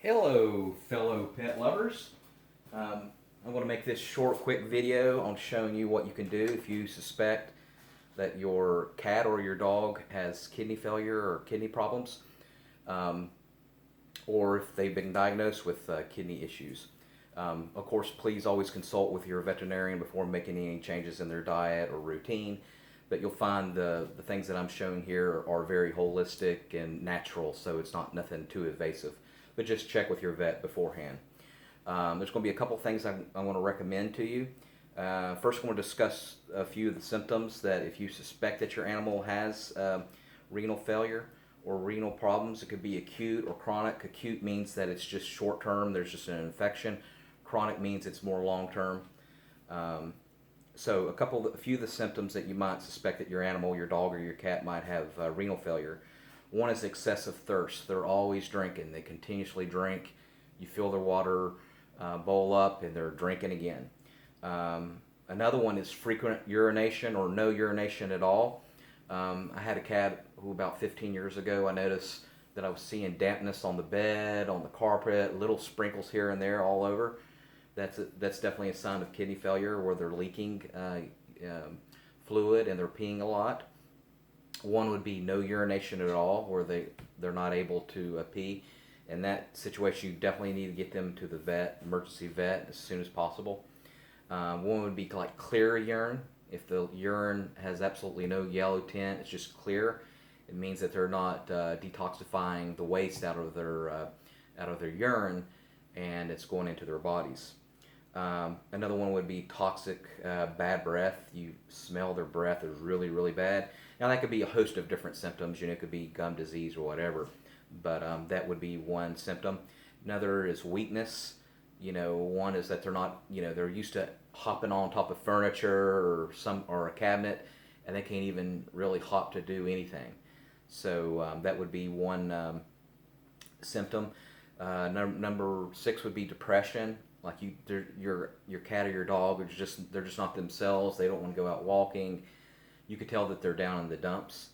Hello, fellow pet lovers. I want to make this short, quick video on showing you what you can do if you suspect that your cat or your dog has kidney failure or kidney problems, um, or if they've been diagnosed with kidney issues. Of course, please always consult with your veterinarian before making any changes in their diet or routine. But you'll find the things that I'm showing here are very holistic and natural, so it's not nothing too invasive. But just check with your vet beforehand. There's going to be a couple things I want to recommend to you. First, I'm going to discuss a few of the symptoms that if you suspect that your animal has renal failure or renal problems, it could be acute or chronic. Acute means that it's just short term, there's just an infection. Chronic means it's more long term. So a few of the symptoms that you might suspect that your animal, your dog or your cat might have renal failure. One is excessive thirst. They're always drinking. They continuously drink. You fill their water bowl up and they're drinking again. Another one is frequent urination or no urination at all. I had a cat who about 15 years ago, I noticed that I was seeing dampness on the bed, on the carpet, little sprinkles here and there all over. That's definitely a sign of kidney failure where they're leaking fluid and they're peeing a lot. One would be no urination at all, where they're not able to pee. In that situation, you definitely need to get them to the vet, emergency vet, as soon as possible. One would be like clear urine. If the urine has absolutely no yellow tint, it's just clear, it means that they're not detoxifying the waste out of their urine, and it's going into their bodies. Another one would be toxic bad breath. You smell their breath is really, really bad. Now that could be a host of different symptoms. It could be gum disease or whatever, but that would be one symptom. Another is weakness. One is that they're not, they're used to hopping on top of furniture or a cabinet, and they can't even really hop to do anything. So that would be one symptom. Number 6 would be depression. Like your cat or your dog they're just not themselves. They don't want to go out walking. You could tell that they're down in the dumps.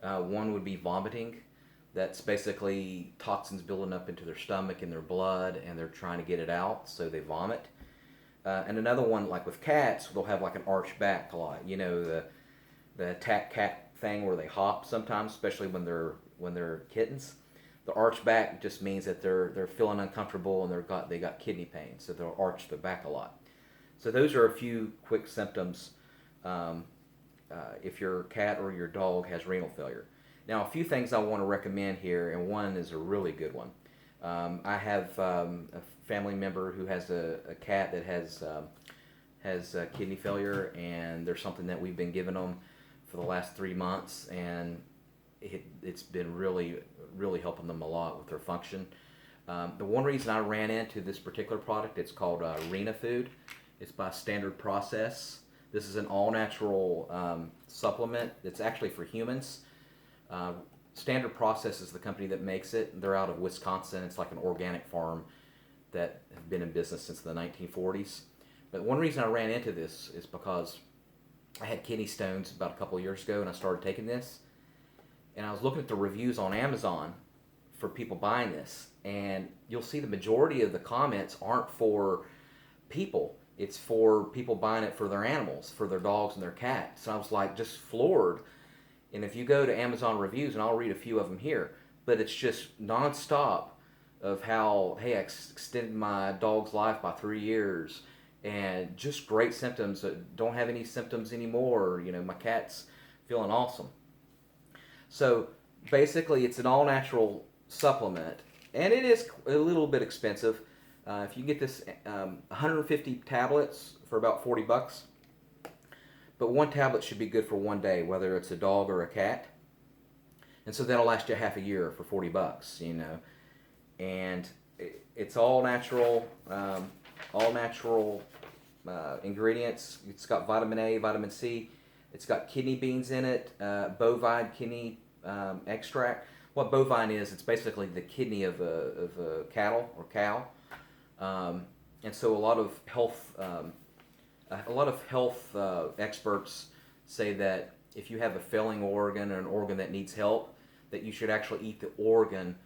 One would be vomiting. That's basically toxins building up into their stomach and their blood, and they're trying to get it out, so they vomit. And another one, like with cats, they'll have like an arched back a lot. The attack cat thing where they hop sometimes, especially when they're kittens. The arched back just means that they're feeling uncomfortable and they got kidney pain, so they'll arch their back a lot. So those are a few quick symptoms if your cat or your dog has renal failure. Now, a few things I want to recommend here, and one is a really good one. I have a family member who has a cat that has kidney failure, and there's something that we've been giving them for the last 3 months, and it's been really, really helping them a lot with their function. The one reason I ran into this particular product, it's called Arena Food. It's by Standard Process. This is an all-natural supplement. It's actually for humans. Standard Process is the company that makes it. They're out of Wisconsin. It's like an organic farm that has been in business since the 1940s. But one reason I ran into this is because I had kidney stones about a couple of years ago, and I started taking this. And I was looking at the reviews on Amazon for people buying this, and you'll see the majority of the comments aren't for people. It's for people buying it for their animals, for their dogs and their cats. So I was like just floored. And if you go to Amazon reviews, and I'll read a few of them here, but it's just nonstop of how, hey, I extended my dog's life by 3 years, and just great symptoms. Don't have any symptoms anymore. My cat's feeling awesome. So basically, it's an all-natural supplement, and it is a little bit expensive. If you get this 150 tablets for about $40, but one tablet should be good for one day, whether it's a dog or a cat. And so that'll last you half a year for $40, And it's all natural ingredients. It's got vitamin A, vitamin C. It's got kidney beans in it, bovine kidney extract. What bovine is, it's basically the kidney of a cattle or cow. And so a lot of health experts say that if you have a failing organ or an organ that needs help, that you should actually eat the organ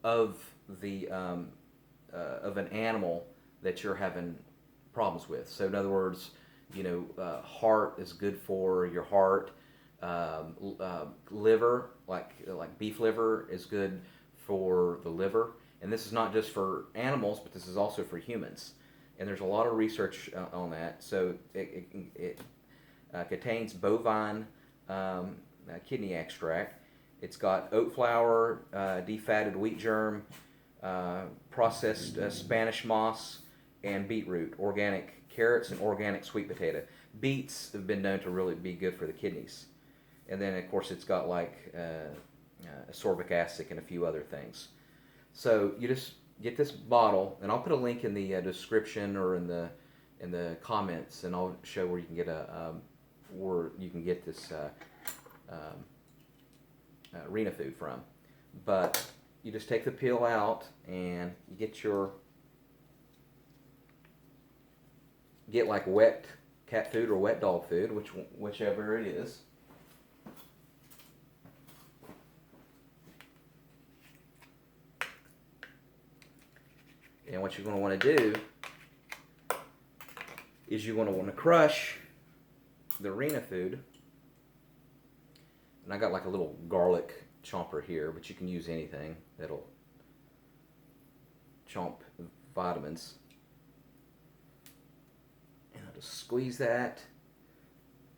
of the of an animal that you're having problems with. So in other words, heart is good for your heart. Liver, like beef liver, is good for the liver. And this is not just for animals, but this is also for humans. And there's a lot of research on that. So it contains bovine kidney extract. It's got oat flour, defatted wheat germ, processed Spanish moss, and beetroot, organic carrots, and organic sweet potato. Beets have been known to really be good for the kidneys. And then, of course, it's got like ascorbic acid and a few other things. So you just get this bottle, and I'll put a link in the description or in the comments, and I'll show where you can get this Arena food from. But you just take the peel out, and you get like wet cat food or wet dog food, whichever it is. And what you're going to want to do is you're going to want to crush the Arena food. And I got like a little garlic chomper here, but you can use anything that'll chomp vitamins. And I'll just squeeze that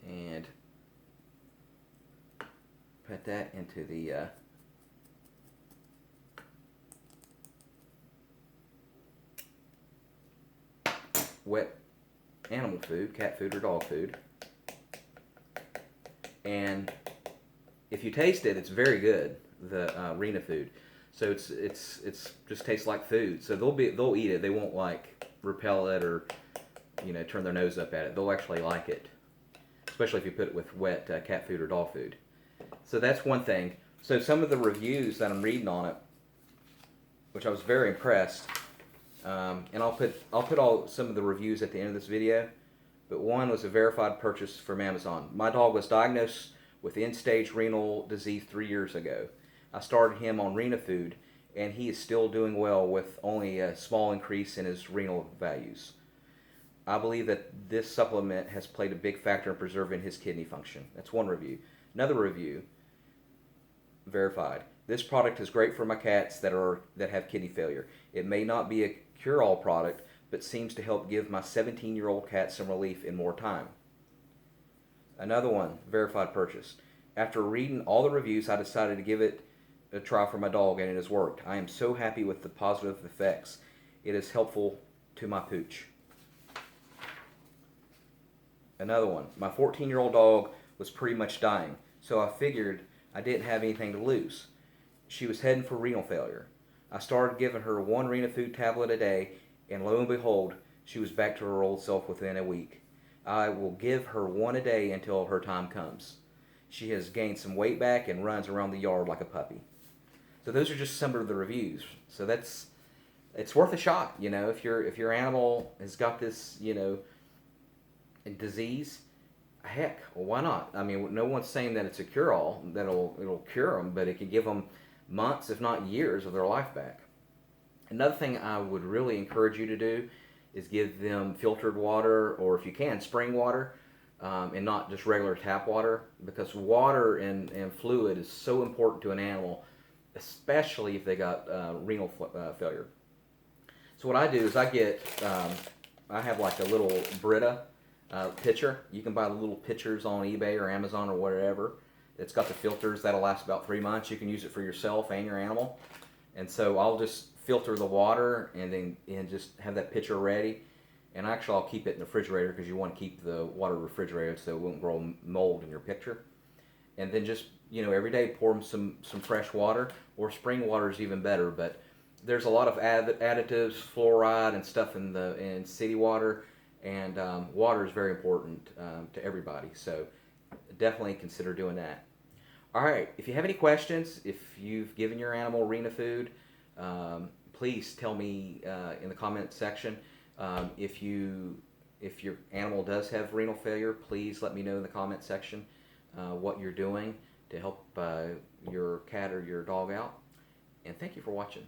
and put that into the wet animal food, cat food or dog food. And if you taste it, it's very good, the Arena food. So it's just tastes like food. So they'll eat it. They won't like repel it or turn their nose up at it. They'll actually like it, especially if you put it with wet cat food or dog food. So that's one thing. So some of the reviews that I'm reading on it, which I was very impressed. And I'll put some of the reviews at the end of this video, but one was a verified purchase from Amazon. My dog was diagnosed with end-stage renal disease 3 years ago. I started him on Arena food, and he is still doing well with only a small increase in his renal values. I believe that this supplement has played a big factor in preserving his kidney function. That's one review. Another review, verified. This product is great for my cats that have kidney failure. It may not be a cure-all product, but seems to help give my 17-year-old cat some relief in more time. Another one, verified purchase. After reading all the reviews, I decided to give it a try for my dog, and it has worked. I am so happy with the positive effects. It is helpful to my pooch. Another one, my 14-year-old dog was pretty much dying, so I figured I didn't have anything to lose. She was heading for renal failure. I started giving her one Arena food tablet a day, and lo and behold, she was back to her old self within a week. I will give her one a day until her time comes. She has gained some weight back and runs around the yard like a puppy. So those are just some of the reviews. So it's worth a shot, if your animal has got this, disease. Heck, well, why not? I mean, no one's saying that it's a cure-all, it'll cure them, but it could give them months, if not years, of their life back. Another thing I would really encourage you to do is give them filtered water, or if you can, spring water, and not just regular tap water, because water and fluid is so important to an animal, especially if they got renal failure. So what I do is I have like a little Brita pitcher. You can buy the little pitchers on eBay or Amazon or whatever. It's got the filters that'll last about 3 months. You can use it for yourself and your animal. And so I'll just filter the water and just have that pitcher ready. And actually I'll keep it in the refrigerator because you want to keep the water refrigerated so it won't grow mold in your pitcher. And then just, every day pour them some fresh water, or spring water is even better. But there's a lot of additives, fluoride and stuff in city water. And water is very important to everybody. So definitely consider doing that. All right, if you have any questions, if you've given your animal Arena food, please tell me in the comment section. If your animal does have renal failure, please let me know in the comment section what you're doing to help your cat or your dog out. And thank you for watching.